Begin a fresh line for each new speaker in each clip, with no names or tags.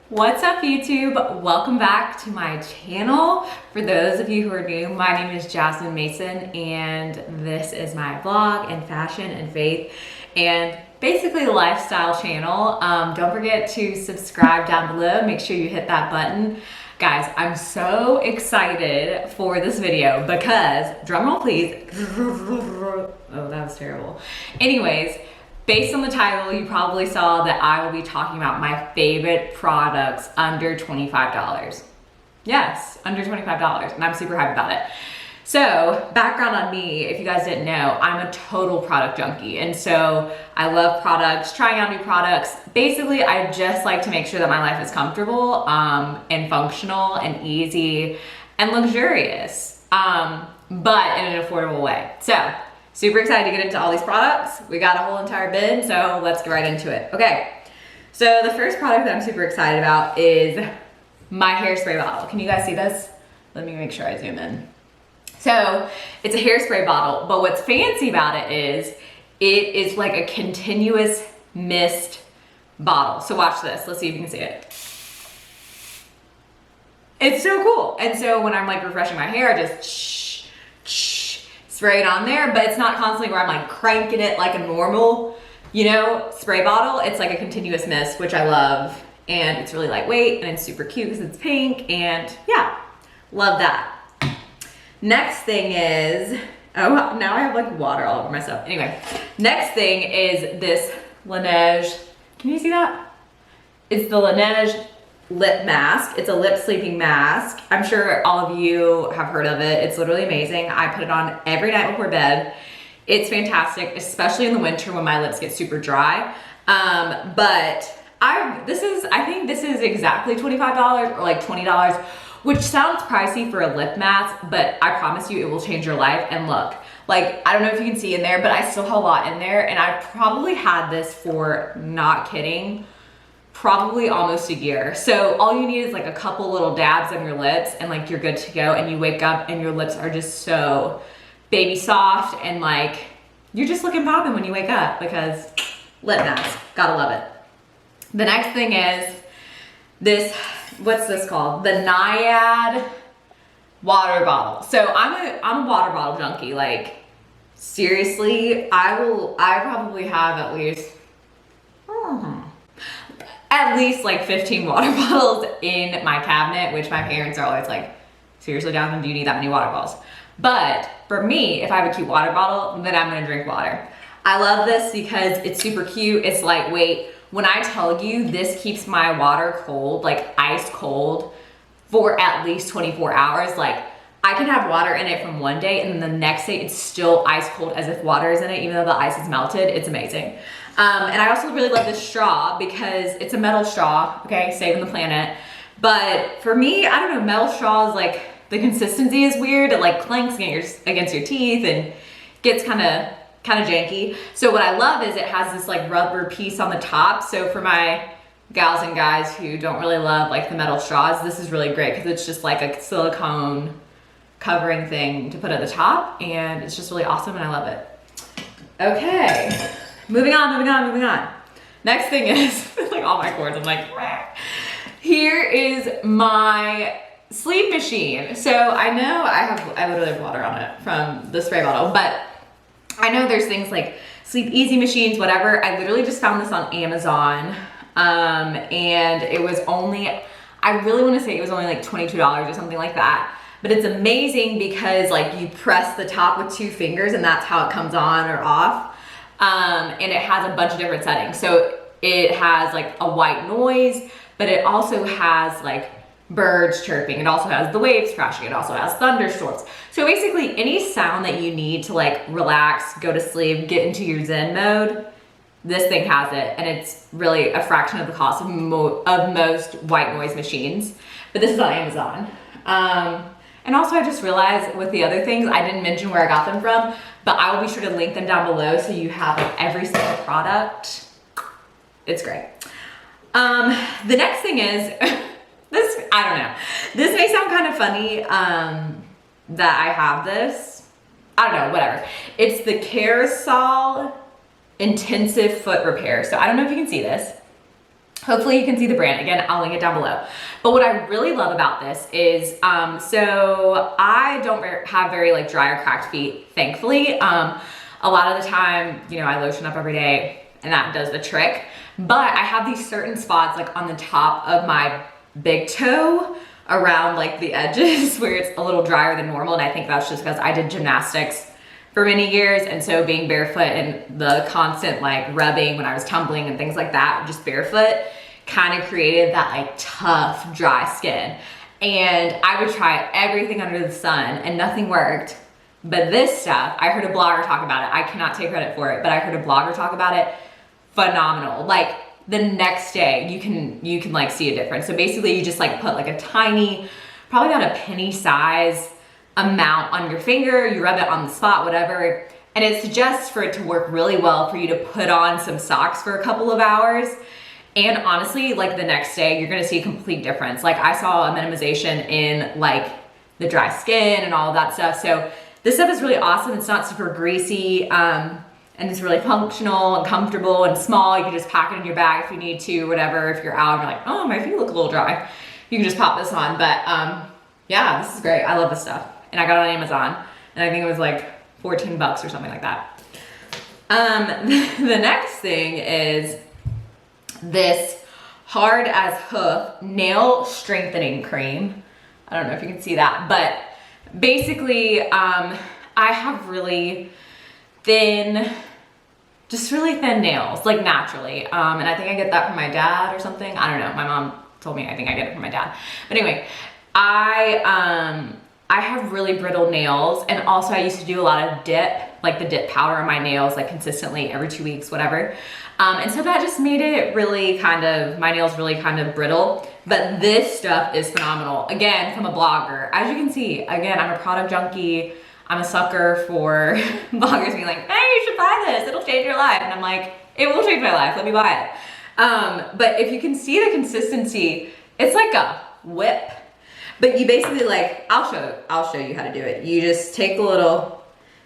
What's up YouTube? Welcome back to my channel. For those of you who are new, my name is Jasmine Mason and this is my blog and fashion and faith and basically a lifestyle channel. Don't forget to subscribe down below. Make sure you hit that button. Guys, I'm so excited for this video because, drumroll please. Oh, that was terrible. Anyways, based on the title, you probably saw that I will be talking about my favorite products under $25. Yes, under $25, and I'm super hyped about it. So, background on me, if you guys didn't know, I'm a total product junkie. And so, I love products, trying out new products. Basically, I just like to make sure that my life is comfortable and functional and easy and luxurious, but in an affordable way. So, super excited to get into all these products. We got a whole entire bin, so let's get right into it. Okay, so the first product that I'm super excited about is my hairspray bottle. Can you guys see this? Let me make sure I zoom in. So it's a hairspray bottle, but what's fancy about it is like a continuous mist bottle. So watch this, let's see if you can see it. It's so cool. And so when I'm like refreshing my hair, I just spray it on there, but it's not constantly where I'm like cranking it like a normal, spray bottle. It's like a continuous mist, which I love. And it's really lightweight and it's super cute because it's pink and yeah, love that. Next thing is, oh, now I have like water all over myself. Anyway, next thing is this Laneige. Can you see that? It's the Laneige lip mask. It's a lip sleeping mask. I'm sure all of you have heard of it. It's literally amazing. I put it on every night before bed. It's fantastic, especially in the winter when my lips get super dry. But I think this is exactly $25 or like $20, which sounds pricey for a lip mask, but I promise you it will change your life. And look, like, I don't know if you can see in there, but I still have a lot in there. And I've probably had this for, not kidding, probably almost a year. So all you need is like a couple little dabs on your lips and like you're good to go, and you wake up and your lips are just so baby soft and like you're just looking poppin' when you wake up because lip mask, gotta love it. The next thing is this, what's this called? The Naiad water bottle. So I'm a water bottle junkie. Like seriously, I probably have at least like 15 water bottles in my cabinet, which my parents are always like, seriously, Jasmine, do you need that many water bottles? But for me, if I have a cute water bottle, then I'm gonna drink water. I love this because it's super cute, it's lightweight. When I tell you this keeps my water cold, like ice cold, for at least 24 hours, like I can have water in it from one day and then the next day it's still ice cold as if water is in it, even though the ice is melted. It's amazing. And I also really love this straw because it's a metal straw, okay, saving the planet. But for me, I don't know, metal straws, like the consistency is weird. It like clanks against your teeth and gets kind of janky. So what I love is it has this like rubber piece on the top. So for my gals and guys who don't really love like the metal straws, this is really great because it's just like a silicone covering thing to put at the top, and it's just really awesome and I love it. Okay. Moving on. Next thing is, like all my cords, I'm like, meh. Here is my sleep machine. So I know I literally have water on it from the spray bottle, but I know there's things like sleep easy machines, whatever. I literally just found this on Amazon. And it was only, I really want to say it was only like $22 or something like that. But it's amazing because like you press the top with 2 fingers and that's how it comes on or off. And it has a bunch of different settings. So it has like a white noise, but it also has like birds chirping. It also has the waves crashing. It also has thunderstorms. So basically any sound that you need to like relax, go to sleep, get into your Zen mode, this thing has it. And it's really a fraction of the cost of most white noise machines. But this is on Amazon. And also I just realized with the other things, I didn't mention where I got them from, but I will be sure to link them down below so you have like every single product. It's great. The next thing is, this, I don't know. This may sound kind of funny that I have this. I don't know, whatever. It's the Carousel Intensive Foot Repair. So I don't know if you can see this. Hopefully you can see the brand. Again, I'll link it down below. But what I really love about this is, so I don't have very like dry or cracked feet, thankfully. A lot of the time, you know, I lotion up every day and that does the trick. But I have these certain spots like on the top of my big toe around like the edges where it's a little drier than normal. And I think that's just because I did gymnastics for many years. And so being barefoot and the constant like rubbing when I was tumbling and things like that, just barefoot, kind of created that like tough, dry skin. And I would try everything under the sun and nothing worked. But this stuff, I heard a blogger talk about it. I cannot take credit for it, but I heard a blogger talk about it. Phenomenal. Like the next day you can like see a difference. So basically you just like put like a tiny, probably about a penny size amount on your finger, you rub it on the spot, whatever. And it suggests for it to work really well for you to put on some socks for a couple of hours. And honestly, like the next day, you're gonna see a complete difference. Like I saw a minimization in like the dry skin and all of that stuff. So this stuff is really awesome. It's not super greasy, and it's really functional and comfortable and small. You can just pack it in your bag if you need to, or whatever. If you're out and you're like, oh, my feet look a little dry, you can just pop this on. But yeah, this is great. I love this stuff. And I got it on Amazon, and I think it was like 14 bucks or something like that. The next thing is this hard as hoof nail strengthening cream. I don't know if you can see that, but basically I have really thin, just really thin nails, like naturally. And I think I get that from my dad or something. I don't know. My mom told me I think I get it from my dad. But anyway, I have really brittle nails, and also I used to do a lot of dip, like the dip powder on my nails, like consistently every 2 weeks, whatever. And so that just made it really kind of, my nails really kind of brittle. But this stuff is phenomenal. Again, from a blogger. As you can see, again, I'm a product junkie. I'm a sucker for bloggers being like, hey, you should buy this. It'll change your life. And I'm like, it will change my life. Let me buy it. But if you can see the consistency, it's like a whip. But you basically like, I'll show you how to do it. You just take a little,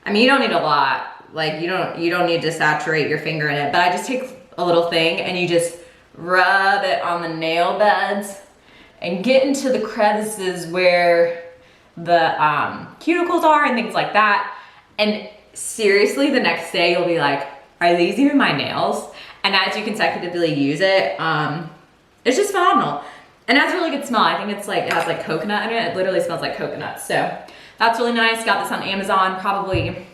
I mean, you don't need a lot. Like you don't need to saturate your finger in it, but I just take a little thing and you just rub it on the nail beds and get into the crevices where the cuticles are and things like that. And seriously, the next day you'll be like, are these even my nails? And as you consecutively use it, it's just phenomenal. And it has a really good smell. I think it's like, it has like coconut in it. It literally smells like coconut. So that's really nice. Got this on Amazon, probably,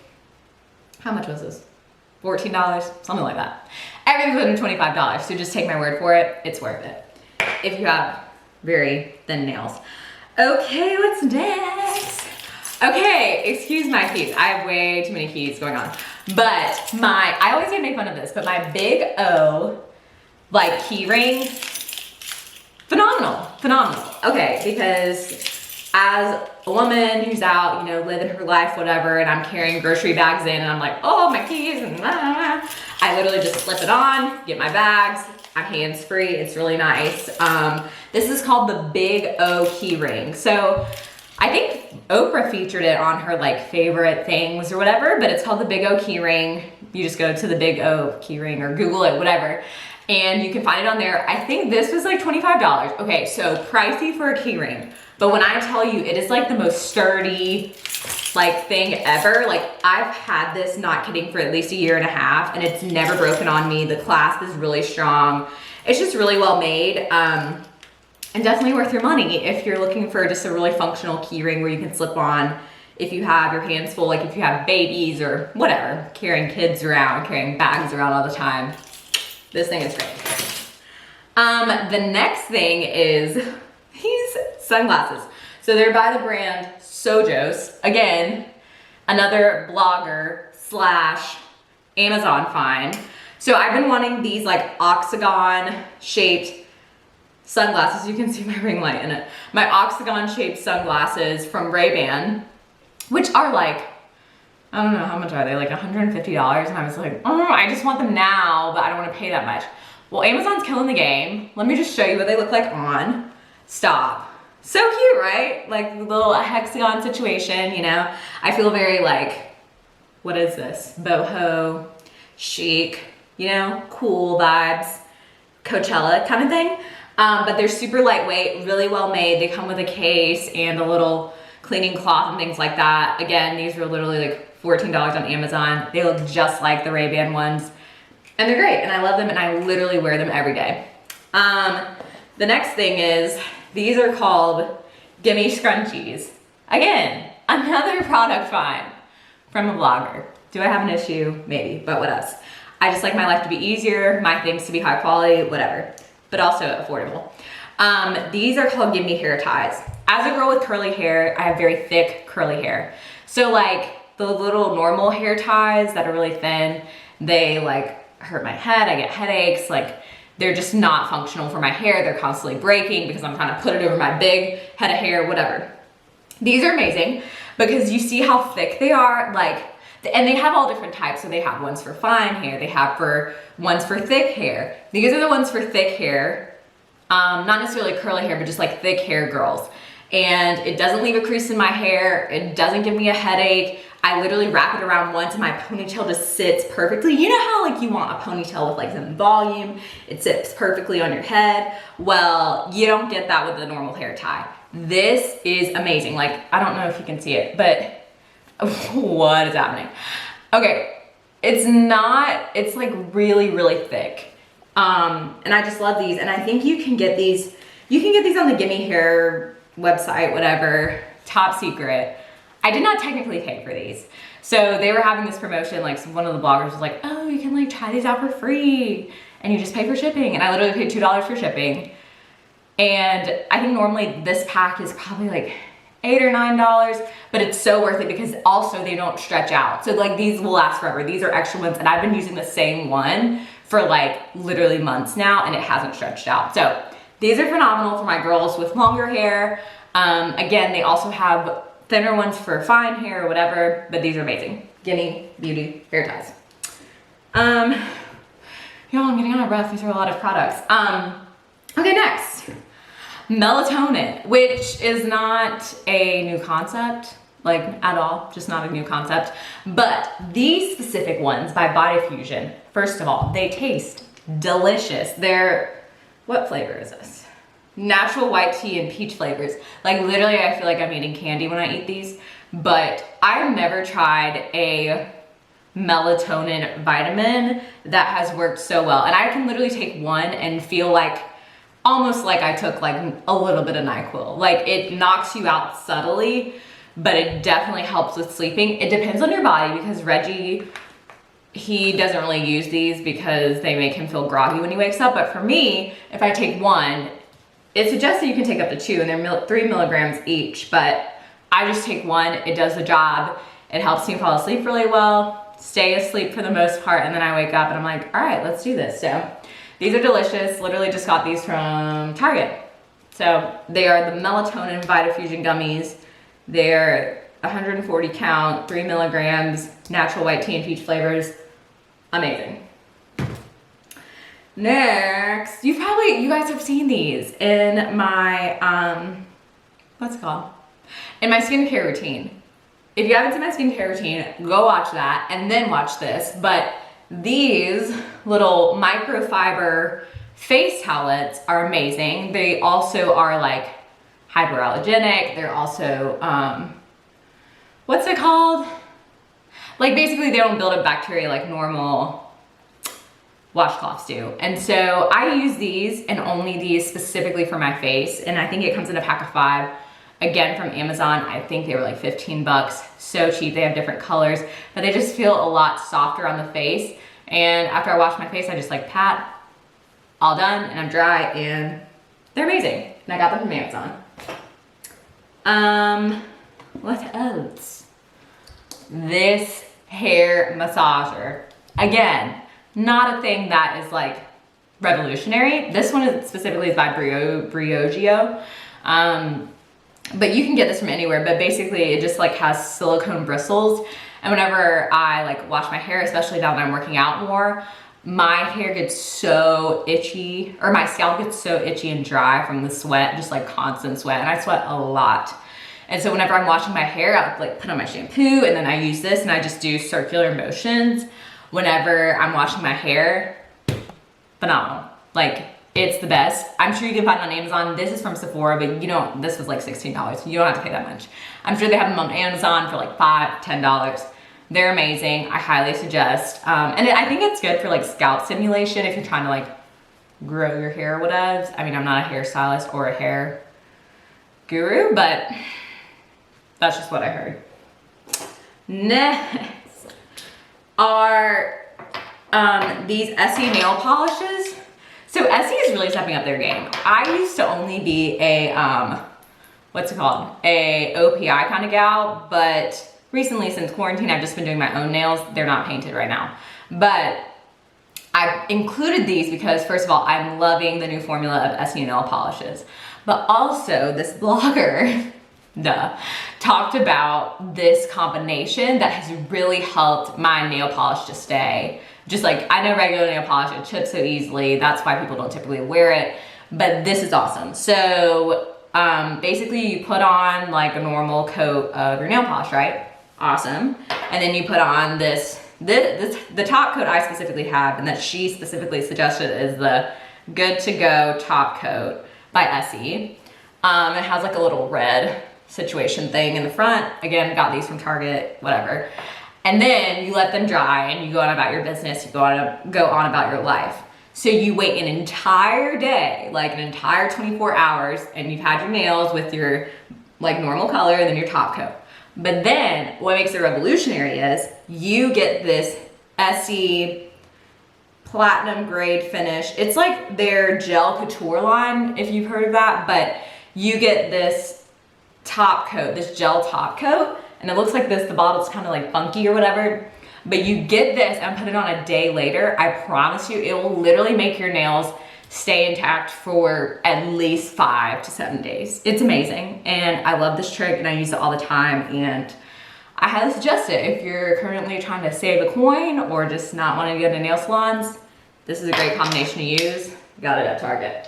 how much was this? $14, something like that. Everything's within $25, so just take my word for it. It's worth it if you have very thin nails. Okay, what's next? Okay, excuse my keys. I have way too many keys going on. But I always get made fun of this, but my big O, like key ring, phenomenal. Okay, because as a woman who's out, you know, living her life, whatever, and I'm carrying grocery bags in and I'm like, oh, my keys, and I literally just slip it on, get my bags, I'm hands-free, it's really nice. This is called the Big O key ring. So I think Oprah featured it on her like favorite things or whatever, but it's called the Big O key ring. You just go to the Big O key ring or Google it, whatever. And you can find it on there. I think this was like $25. Okay, so pricey for a key ring. But when I tell you, it is like the most sturdy like thing ever. Like I've had this, not kidding, for at least a year and a half, and it's never broken on me. The clasp is really strong. It's just really well made. And definitely worth your money if you're looking for just a really functional key ring where you can slip on if you have your hands full, like if you have babies or whatever, carrying kids around, carrying bags around all the time. This thing is great. The next thing is these sunglasses. So they're by the brand Sojos. Again, another blogger slash Amazon find. So I've been wanting these like octagon shaped sunglasses. You can see my ring light in it. My octagon shaped sunglasses from Ray-Ban, which are like, I don't know, how much are they? Like $150. And I was like, oh, I just want them now, but I don't want to pay that much. Well, Amazon's killing the game. Let me just show you what they look like on. Stop. So cute, right? Like the little hexagon situation, you know? I feel very like, what is this? Boho, chic, you know? Cool vibes. Coachella kind of thing. But they're super lightweight, really well made. They come with a case and a little cleaning cloth and things like that. Again, these were literally like $14 on Amazon. They look just like the Ray-Ban ones and they're great and I love them and I literally wear them every day. The next thing is, these are called Gimme scrunchies. Again, another product find from a vlogger. Do I have an issue? Maybe, but what else? I just like my life to be easier, my things to be high quality, whatever, but also affordable. These are called Gimme hair ties. As a girl with curly hair, I have very thick curly hair. So like the little normal hair ties that are really thin, they like hurt my head, I get headaches, like they're just not functional for my hair. They're constantly breaking because I'm trying to put it over my big head of hair, whatever. These are amazing because you see how thick they are, like, and they have all different types. So they have ones for fine hair, they have ones for thick hair. These are the ones for thick hair, not necessarily curly hair, but just like thick hair girls. And it doesn't leave a crease in my hair. It doesn't give me a headache. I literally wrap it around once and my ponytail just sits perfectly. You know how like you want a ponytail with like some volume, it sits perfectly on your head. Well, you don't get that with the normal hair tie. This is amazing. Like, I don't know if you can see it, but what is happening? Okay, it's like really, really thick. And I just love these. And I think you can get these on the Gimme Hair website, whatever, top secret. I did not technically pay for these. So they were having this promotion, like one of the bloggers was like, oh, you can like try these out for free and you just pay for shipping. And I literally paid $2 for shipping. And I think normally this pack is probably like $8 or $9, but it's so worth it because also they don't stretch out. So like these will last forever. These are extra ones and I've been using the same one for like literally months now and it hasn't stretched out. So these are phenomenal for my girls with longer hair. Again, they also have thinner ones for fine hair or whatever, but these are amazing. Gimme Beauty hair ties. Y'all, I'm getting out of breath. These are a lot of products. Okay, next. Melatonin, which is not a new concept, like at all, just not a new concept. But these specific ones by Body Fusion, first of all, they taste delicious. They're, what flavor is this? Natural white tea and peach flavors. Like literally I feel like I'm eating candy when I eat these, but I've never tried a melatonin vitamin that has worked so well. And I can literally take one and feel like almost like I took like a little bit of NyQuil. Like it knocks you out subtly, but it definitely helps with sleeping. It depends on your body because Reggie, he doesn't really use these because they make him feel groggy when he wakes up. But for me, if I take one, it suggests that you can take up to 2 and they're 3 milligrams each, but I just take one, it does the job. It helps me fall asleep really well, stay asleep for the most part, and then I wake up and I'm like, all right, let's do this. So these are delicious. Literally just got these from Target. So they are the Melatonin Vita Fusion Gummies. They're 140 count, 3 milligrams, natural white tea and peach flavors. Amazing. Next, you guys have seen these in my, what's it called? In my skincare routine. If you haven't seen my skincare routine, go watch that and then watch this. But these little microfiber face towelettes are amazing. They also are like hyperallergenic. They're also, what's it called? Like basically they don't build up bacteria like normal washcloths do. And so I use these and only these specifically for my face. And I think it comes in a pack of 5. Again, from Amazon, I think they were like 15 bucks. So cheap. They have different colors, but they just feel a lot softer on the face. And after I wash my face, I just like pat, all done, and I'm dry, and they're amazing. And I got them from Amazon. What else? This hair massager. Again, not a thing that is like revolutionary. This one is specifically by Briogeo. But you can get this from anywhere, but basically it just like has silicone bristles. And whenever I like wash my hair, especially now that I'm working out more, my hair gets so itchy, or my scalp gets so itchy and dry from the sweat, just like constant sweat. And I sweat a lot. And so whenever I'm washing my hair, I'll like put on my shampoo and then I use this and I just do circular motions whenever I'm washing my hair. Phenomenal. Like It's the best. I'm sure you can find it on Amazon. This is from Sephora, but this was like $16. You don't have to pay that much. I'm sure they have them on Amazon for like $5, $10. They're amazing. I highly suggest. And I think it's good for like scalp stimulation if you're trying to like grow your hair or whatever. I mean, I'm not a hairstylist or a hair guru, but that's just what I heard. Next are these Essie nail polishes. So Essie is really stepping up their game. I used to only be a, what's it called? A OPI kind of gal, but recently since quarantine, I've just been doing my own nails. They're not painted right now. But I've included these because first of all, I'm loving the new formula of Essie nail polishes. But also this blogger, talked about this combination that has really helped my nail polish to stay. Just like, I know regular nail polish, it chips so easily. That's why people don't typically wear it. But this is awesome. So basically you put on like a normal coat of your nail polish, right? Awesome. And then you put on the top coat I specifically have and that she specifically suggested is the Good to Go top coat by Essie. It has like a little red situation thing in the front. Again, got these from Target, whatever. And then you let them dry and you go on about your business, you go on about your life. So you wait an entire day, like an entire 24 hours, and you've had your nails with your like normal color and then your top coat. But then what makes it revolutionary is you get this Essie platinum grade finish. It's like their gel couture line, if you've heard of that, but you get this top coat, this gel top coat, and it looks like this, the bottle's kind of like funky or whatever, but you get this and put it on a day later. I promise you, it will literally make your nails stay intact for at least 5 to 7 days. It's amazing, and I love this trick and I use it all the time, and I highly suggest it if you're currently trying to save a coin or just not wanting to go to nail salons. This is a great combination to use. Got it at Target.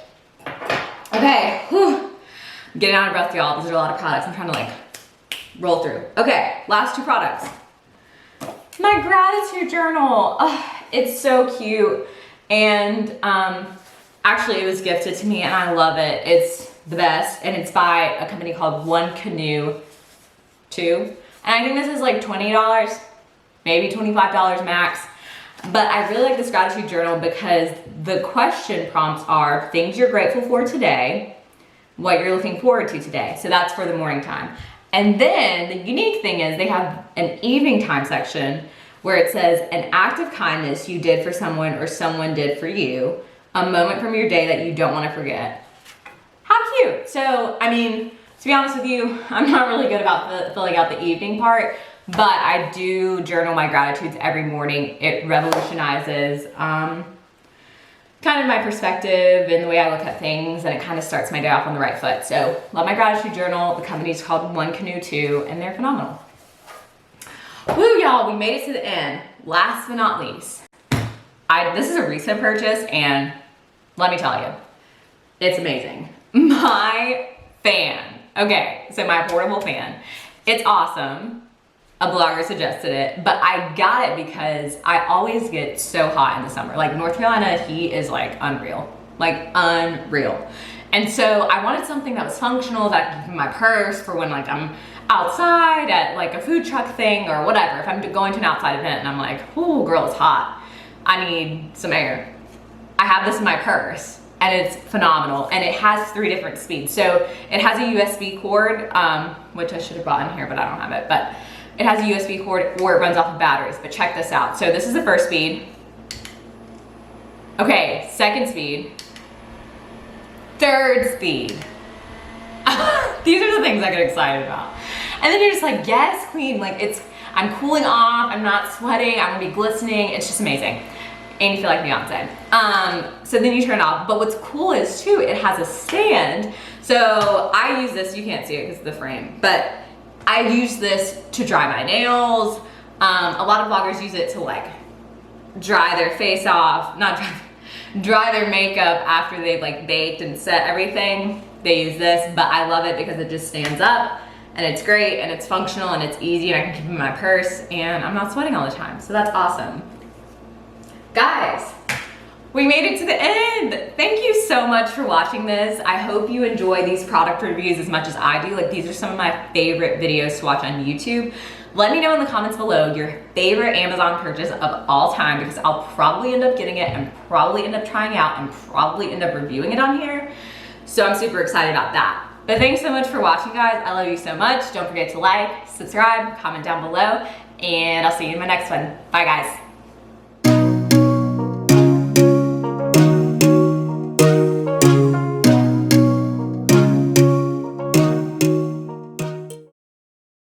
Okay, whew. I'm getting out of breath, y'all. These are a lot of products. I'm trying to like roll through. Okay, last 2 products. My gratitude journal. It's so cute. And actually it was gifted to me and I love it. It's the best. And it's by a company called One Canoe 2. And I think this is like $20, maybe $25 max. But I really like this gratitude journal because the question prompts are things you're grateful for today, what you're looking forward to today. So that's for the morning time. And then the unique thing is they have an evening time section where it says an act of kindness you did for someone or someone did for you, a moment from your day that you don't want to forget. How cute. So, I mean, to be honest with you, I'm not really good about filling out the evening part, but I do journal my gratitudes every morning. It revolutionizes kind of my perspective and the way I look at things, and it kind of starts my day off on the right foot. So love my gratitude journal. The company's called One Canoe 2 and they're phenomenal. Woo, y'all, we made it to the end. Last but not least, this is a recent purchase and let me tell you, it's amazing. My fan. Okay, so my portable fan. It's awesome. A blogger suggested it, but I got it because I always get so hot in the summer. Like North Carolina heat is like unreal, like unreal. And so I wanted something that was functional that I could keep in my purse for when like I'm outside at like a food truck thing or whatever. If I'm going to an outside event and I'm like, oh girl, it's hot, I need some air. I have this in my purse and it's phenomenal, and it has 3 different speeds. So it has a USB cord, which I should have brought in here, but I don't have it. But it has a USB cord or it runs off of batteries, but check this out. So this is the first speed. Okay, second speed. Third speed. These are the things I get excited about. And then you're just like, yes, queen, like I'm cooling off, I'm not sweating, I'm gonna be glistening, it's just amazing. And you feel like Beyonce. So then you turn it off. But what's cool is too, it has a stand. So I use this, you can't see it because of the frame, but I use this to dry my nails. A lot of vloggers use it to like dry their face off, dry their makeup after they've like baked and set everything. They use this, but I love it because it just stands up and it's great and it's functional and it's easy and I can keep it in my purse and I'm not sweating all the time. So that's awesome. Guys, We made it to the end. Thank you so much for watching this. I hope you enjoy these product reviews as much as I do. Like, these are some of my favorite videos to watch on YouTube. Let me know in the comments below your favorite Amazon purchase of all time, because I'll probably end up getting it and probably end up trying out and probably end up reviewing it on here. So I'm super excited about that. But thanks so much for watching, guys. I love you so much. Don't forget to like, subscribe, comment down below, and I'll see you in my next one. Bye, guys.